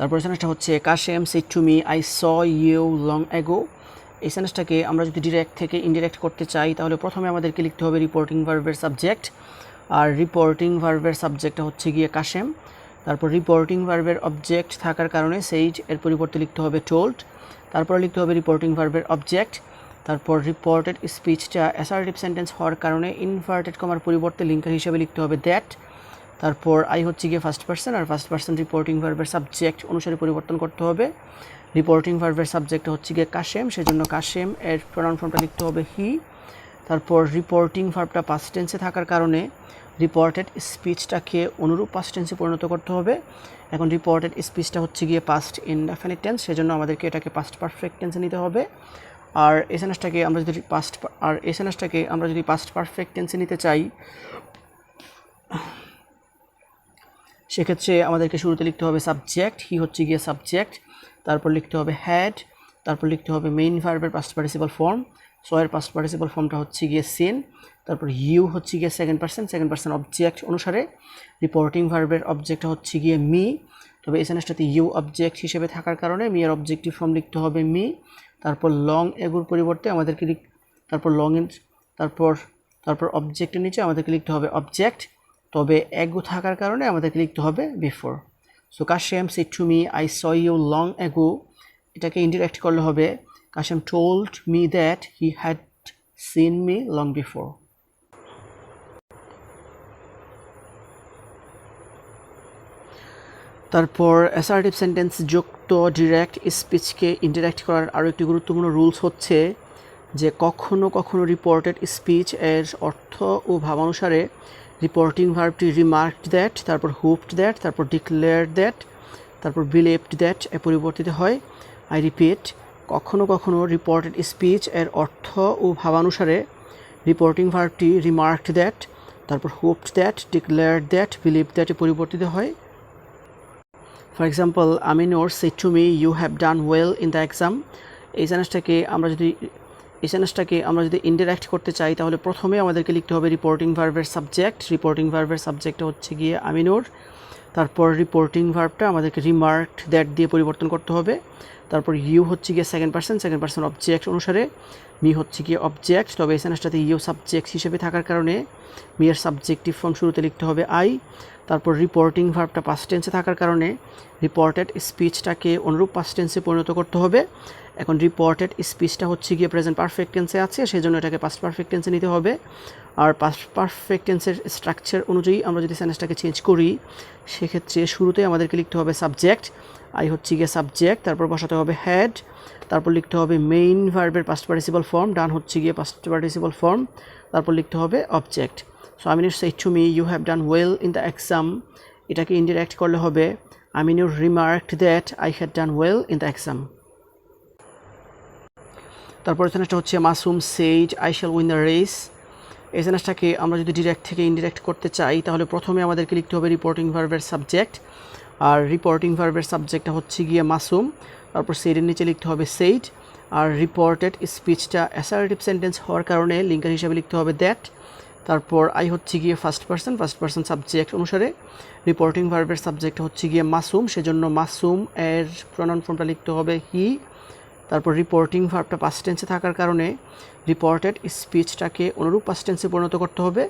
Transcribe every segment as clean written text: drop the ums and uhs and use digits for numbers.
তারপর সেন্টেন্সটা হচ্ছে Kashem said to me I saw you long ago. এই সেন্টেন্সটাকে আমরা যদি ডিরেক্ট থেকে ইনডিরেক্ট করতে চাই তাহলে প্রথমে আমাদেরকে লিখতে হবে রিপোর্টিং ভার্বের সাবজেক্ট, আর রিপোর্টিং ভার্বের সাবজেক্টটা হচ্ছে গিয়ে কাশেম। তারপর রিপোর্টিং ভার্বের অবজেক্ট থাকার কারণে সেইড এর পরিবর্তে লিখতে হবে টোল্ড। তারপর লিখতে হবে রিপোর্টিং ভার্বের অবজেক্ট। তারপর রিপোর্টেড স্পিচটা অ্যাসার্টিভ সেন্টেন্স হওয়ার কারণে ইনভার্টেড কমার পরিবর্তে লিঙ্কার হিসেবে লিখতে হবে দ্যাট। তারপর আই হচ্ছে গিয়ে ফার্স্ট পার্সন, আর ফার্স্ট পার্সন রিপোর্টিং ভার্বের সাবজেক্ট অনুসারে পরিবর্তন করতে হবে। রিপোর্টিং ভার্বের সাবজেক্ট হচ্ছে গিয়ে কাশেম, সেজন্য কাশেম এর প্রনাউন ফর্মটা লিখতে হবে হি। তারপর রিপোর্টিং ভার্বটা পাস্ট টেন্সে থাকার কারণে রিপোর্টেড স্পিচটাকে অনুরূপ পাস্ট টেন্সে পরিণত করতে হবে। এখন রিপোর্টেড স্পিচটা হচ্ছে গিয়ে পাস্ট ইনডেফিনিট টেন্স, সেজন্য আমাদেরকে এটাকে পাস্ট পারফেক্ট টেন্সে নিতে হবে। আর এই সেন্টেন্সটাকে আমরা যদি পাস্ট পারফেক্ট টেন্সে নিতে চাই সেক্ষেত্রে আমাদেরকে শুরুতে লিখতে হবে সাবজেক্ট, হি হচ্ছে গিয়ে সাবজেক্ট। তারপর লিখতে হবে হ্যাড। তারপর লিখতে হবে মেইন ভার্বের পাস্ট পার্টিসিপাল ফর্ম, সো এর পাস্ট পার্টিসিপাল ফর্মটা হচ্ছে গিয়ে সিন। তারপর ইউ হচ্ছে গিয়ে সেকেন্ড পার্সন অবজেক্ট অনুসারে রিপোর্টিং ভার্বের অবজেক্টটা হচ্ছে গিয়ে মি। তবে এই সেন্টেন্সটাতে ইউ অবজেক্ট হিসেবে থাকার কারণে মি এর অবজেক্টিভ ফর্ম লিখতে হবে মি। তারপর লং এগুর পরিবর্তে আমাদেরকে তারপর অবজেক্টের নিচে আমাদেরকে লিখতে হবে অবজেক্ট, তবে এগো থাকার কারণে আমাদেরকে লিখতে হবে before. So Kashem said to me I saw you long ago, এটাকে ইনডিরেক্ট করলে হবে Kashem told me that he had seen me long before. তারপর অ্যাসার্টিভ সেন্টেন্স যুক্ত ডিরেক্ট স্পিচকে ইনডিরেক্ট করার আরও একটি গুরুত্বপূর্ণ রুলস হচ্ছে যে কখনো কখনো রিপোর্টেড স্পিচ এর অর্থ ও ভাবানুসারে রিপোর্টিং ভার্বটি রিমার্কড দ্যাট, তারপর হোপড দ্যাট, তারপর ডিক্লেয়ার্ড দ্যাট, তারপর বিলিভড দ্যাট এ পরিবর্তিত হয়। আই রিপিট, কখনো কখনো রিপোর্টেড স্পিচ এর অর্থ ও ভাবানুসারে রিপোর্টিং ভার্বটি রিমার্কড দ্যাট, তারপর hoped that, declared that, believed that এ পরিবর্তিত হয়। For example, Aminur said to me you have done well in the exam. এই সেন্টেন্সটাকে আমরা যদি ইনডিরেক্ট করতে চাই তাহলে প্রথমে আমাদেরকে লিখতে হবে রিপোর্টিং ভার্বের সাবজেক্ট। রিপোর্টিং ভার্বের সাবজেক্টটা হচ্ছে গিয়ে আমিনুর। তারপর রিপোর্টিং ভার্বটা আমাদেরকে রিমার্কড দ্যাট দিয়ে পরিবর্তন করতে হবে। তারপর ইউ হচ্ছে গিয়ে সেকেন্ড পার্সন অবজেক্ট অনুসারে মি হচ্ছে গিয়ে অবজেক্ট, তবে এই সেন্টেন্সটাতে ইউ সাবজেক্ট হিসেবে থাকার কারণে মি এর সাবজেক্টিভ ফর্ম শুরুতে লিখতে হবে আই। তারপর রিপোর্টিং ভার্বটা পাস্ট টেন্সে থাকার কারণে রিপোর্টেড স্পিচটাকে অনুরূপ পাস্ট টেন্সে পরিণত করতে হবে। এখন রিপোর্টেড স্পিচটা হচ্ছে গিয়ে প্রেজেন্ট পারফেক্ট টেন্সে আছে, সেজন্য এটাকে পাস্ট পারফেক্ট টেন্সে নিতে হবে। আর পাস্ট পারফেক্ট টেন্সের স্ট্রাকচার অনুযায়ী আমরা যদি সেন্টেন্সটাকে চেঞ্জ করি সেক্ষেত্রে শুরুতে আমাদেরকে লিখতে হবে সাবজেক্ট, আই হচ্ছে গিয়ে সাবজেক্ট, তারপর বসাতে হবে হ্যাড, তারপর লিখতে হবে মেইন ভার্বের পাস্ট পার্টিসিপাল ফর্ম, ডান হচ্ছে গিয়ে পাস্ট পার্টিসিপাল ফর্ম, তারপর লিখতে হবে object. So Aminur said to me you have done well in the exam, এটাকে ইনডিরেক্ট করলে হবে Aminur remarked that I had done well in the exam. তারপর সেন্টেন্সটা হচ্ছে Masum said I shall win the race. এই সেন্টেন্সটাকে আমরা যদি ডিরেক্ট থেকে ইনডিরেক্ট করতে চাই তাহলে প্রথমে আমাদেরকে লিখতে হবে রিপোর্টিং ভার্বের সাবজেক্ট, আর রিপোর্টিং ভার্বের সাবজেক্টটা হচ্ছে গিয়ে মাসুম। তারপর সেইডের নিচে লিখতে হবে সেইড, আর রিপোর্টেড স্পিচটা অ্যাসার্টিভ সেন্টেন্স হওয়ার কারণে লিঙ্কার হিসাবে লিখতে হবে দ্যাট। তারপর আই হচ্ছে গিয়ে ফার্স্ট পার্সন সাবজেক্ট অনুসারে রিপোর্টিং ভার্বের সাবজেক্ট হচ্ছে গিয়ে মাসুম, সেজন্য মাসুম এর প্রনাউন ফর্মটা লিখতে হবে হি। তারপর রিপোর্টিং ভার্বটা পাস্ট টেন্সে থাকার কারণে রিপোর্টেড স্পিচটাকে অনুরূপ পাস্ট টেন্সে পরিণত করতে হবে।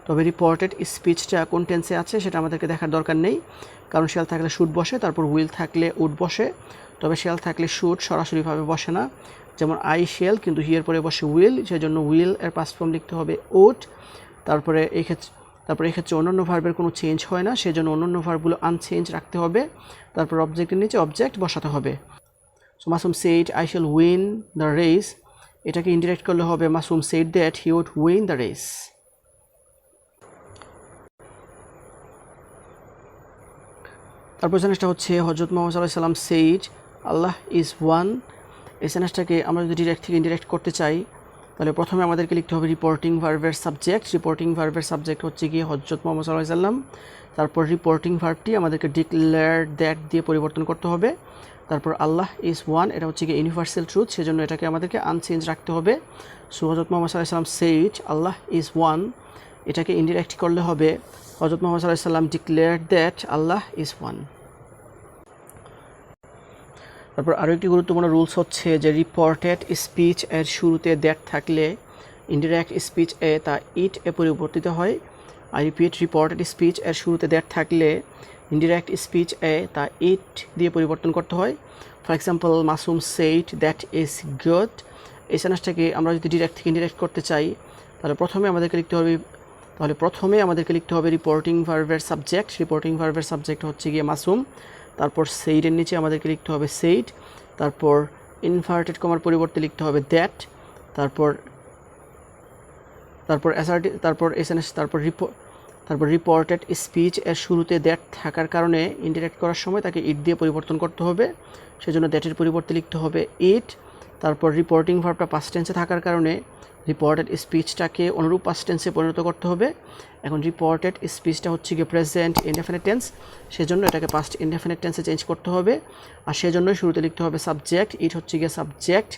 তবে রিপোর্টেড স্পিচটা কোন টেন্সে আছে সেটা আমাদেরকে দেখার দরকার নেই, কারণ শেল থাকলে শুড বসে, তারপর উইল থাকলে উড বসে। তবে শেল থাকলে শুড সরাসরিভাবে বসে না, যেমন আই শেল, কিন্তু হিয়ের পরে বসে উইল, সেজন্য উইল এর পাস্ট ফর্ম লিখতে হবে উড। তারপরে এই ক্ষেত্রে অন্যান্য ভার্বের কোনো চেঞ্জ হয় না, সেজন্য অন্যান্য ভার্বগুলো আনচেঞ্জ রাখতে হবে। তারপর অবজেক্টের নিচে অবজেক্ট বসাতে হবে। So Masum said I shall win the race, এটাকে ইনডিরেক্ট করলে হবে Masum said that he would win the race. তারপর সেন্টেন্সটা হচ্ছে হযরত মুহাম্মদ সাল্লাল্লাহু আলাইহি ওয়াসাল্লাম সেইড আল্লাহ ইজ ওয়ান। এই সেন্টেন্সটাকে আমরা যদি ডিরেক্ট থেকে ইনডিরেক্ট করতে চাই তাহলে প্রথমে আমাদেরকে লিখতে হবে রিপোর্টিং ভার্বের সাবজেক্ট। রিপোর্টিং ভার্বের সাবজেক্ট হচ্ছে গিয়ে হযরত মুহাম্মদ সাল্লাল্লাহু আলাইহি ওয়াসাল্লাম। তারপর রিপোর্টিং ভার্বটি আমাদেরকে ডিক্লেয়ার দ্যাট দিয়ে পরিবর্তন করতে হবে। তারপর আল্লাহ ইজ ওয়ান, এটা হচ্ছে গিয়ে ইউনিভার্সাল ট্রুথ, সেজন্য এটাকে আমাদেরকে আনচেঞ্জ রাখতে হবে। সো হযরত মুহাম্মদ সাল্লাল্লাহু আলাইহি ওয়াসাল্লাম সেইড আল্লাহ ইজ ওয়ান, এটাকে ইনডিরেক্ট করলে হবে হযরত মুহাম্মদ সাল্লাল্লাহু আলাইহি ওয়াসাল্লাম declared that Allah is one. তারপর আরও একটি গুরুত্বপূর্ণ রুলস হচ্ছে যে রিপোর্টেড স্পিচ এর শুরুতে দ্যাট থাকলে ইনডিরেক্ট স্পিচ এ তা ইট এ পরিবর্তিত হয়। আই রিপিট, রিপোর্টেড স্পিচ এর শুরুতে দ্যাট থাকলে ইনডিরেক্ট স্পিচ এ তা ইট দিয়ে পরিবর্তন করতে হয়। For example, Masum said that is good. এই সেন্টেন্সটাকে আমরা যদি ডিরেক্ট থেকে ইনডিরেক্ট করতে চাই তাহলে প্রথমে আমাদেরকে লিখতে হবে রিপোর্টিং ভার্বের সাবজেক্ট। রিপোর্টিং ভার্বের সাবজেক্ট হচ্ছে গিয়ে মাসুম। তারপর সেইডের নিচে আমাদেরকে লিখতে হবে সেইড। তারপর ইনভার্টেড কমার পরিবর্তে লিখতে হবে দ্যাট। তারপর রিপোর্টেড স্পিচ এর শুরুতে দ্যাট থাকার কারণে ইনডিরেক্ট করার সময় তাকে ইট দিয়ে পরিবর্তন করতে হবে, সেজন্য দ্যাটের পরিবর্তে লিখতে হবে ইট। তারপর রিপোর্টিং ভার্বটা পাস্ট টেন্সে থাকার কারণে রিপোর্টেড স্পিচটাকে অনুরূপ পাস্ট টেন্সে পরিণত করতে হবে। এখন রিপোর্টেড স্পিচটা হচ্ছে গিয়ে প্রেজেন্ট ইনডেফিনিট টেন্স, সেজন্য এটাকে পাস্ট ইনডেফিনিট টেন্সে চেঞ্জ করতে হবে। আর সেজন্যই শুরুতে লিখতে হবে সাবজেক্ট, ইট হচ্ছে গিয়ে সাবজেক্ট।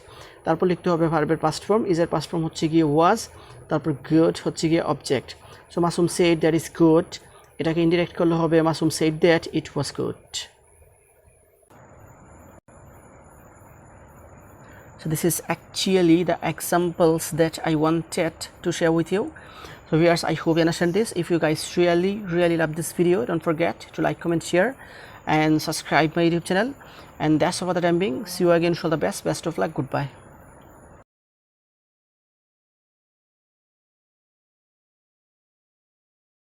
তারপর লিখতে হবে ভার্বের পাস্ট ফর্ম, ইজের পাস্ট ফর্ম হচ্ছে গিয়ে ওয়াজ। তারপর গুড হচ্ছে গিয়ে object. So Masum said that is good, এটাকে ইনডিরেক্ট করলে হবে Masum said that it was good. So this is actually the examples that I wanted to share with you. So viewers, I hope you understand this. If you guys really love this video, don't forget to like, comment, share and subscribe my YouTube channel. And that's all for the time being. See you again. For the best of luck. Goodbye.